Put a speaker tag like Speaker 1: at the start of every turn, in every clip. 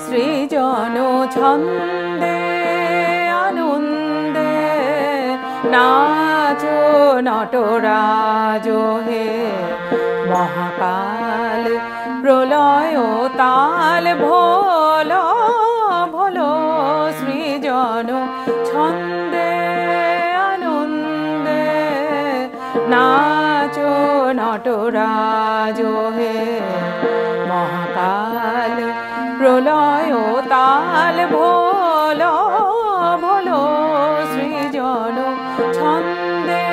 Speaker 1: সৃজন ছন্দে আনন্দে নাচো নটরাজ হে মহাকাল প্রলয় তাল ভোলো ভোলো সৃজন ছন্দে আনন্দে নাচো নটরাজ হে মহাকাল প্রলয় তাল ভোলো ভোলো সৃজন ছন্দে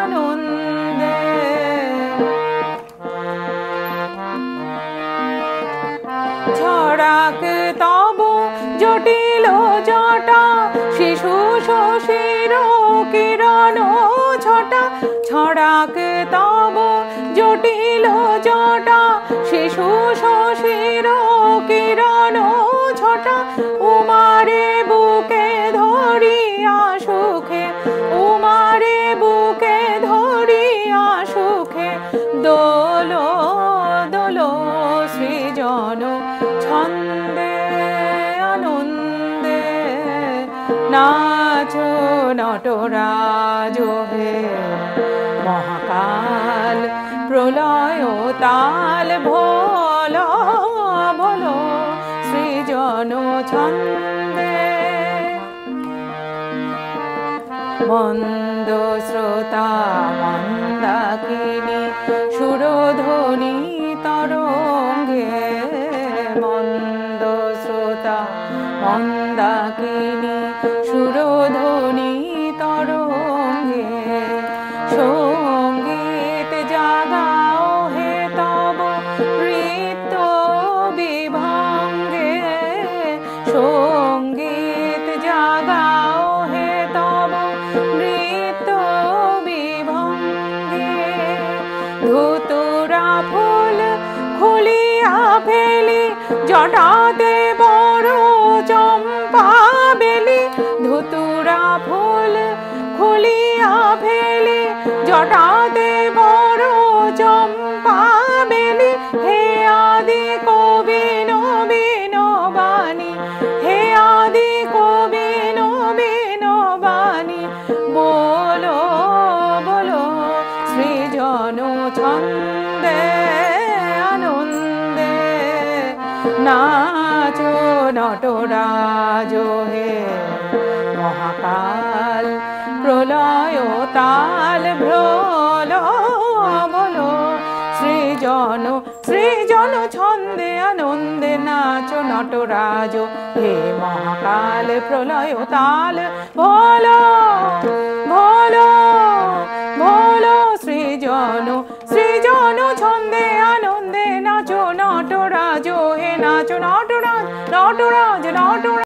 Speaker 1: আনন্দে ছড়াক তব জটিল জটা শিশু শশীর কিরণ ছটা ছড়াক তব জটিল জটা শিশু শশীর কিরণ ছটা উমারে বুকে ধরিয়া সুখে উমারে বুকে ধরিয়া সুখে দোলো দোলো সৃজন ছন্দে আনন্দে নাচো নটরাজ হে মহাকাল প্রলয় তাল ভোলো ভোলো সৃজন ছন্দে মন্দ শ্রোতা মন্দাকিনী সুরধ্বনি তরঙ্গে মন্দ শ্রোতা মন্দাকিনী সুরধ্বনি তরঙ্গে সঙ্গীত জাগাও হে তব নৃত্য বিভঙ্গে সঙ্গীত জাগাও হে তব নৃত্য বিভঙ্গে ধুতুরা ফুল খুলিয়া ফেলি জটাতে বড় চম্পা বেলি ধুতুরা ফুল খুলিয়া ফেলি জটাতে বড় চম্পা বেলি হে আদি কবি নবীন বাণী হে আদি কবি নবীন বাণী বলো বলো সৃজন ছন্দে আনন্দে নাচো নটরাজ হে মহাকাল প্রলয় তাল ভোলো ভোলো সৃজন সৃজন ছন্দে আনন্দে নাচো নটরাজ হে মহাকাল প্রলয় তাল ভোলো ভোলো ভোলো সৃজন সৃজন ছন্দে আনন্দে নাচো নটরাজ হে নাচো নটরাজ নটরাজ নটরাজ।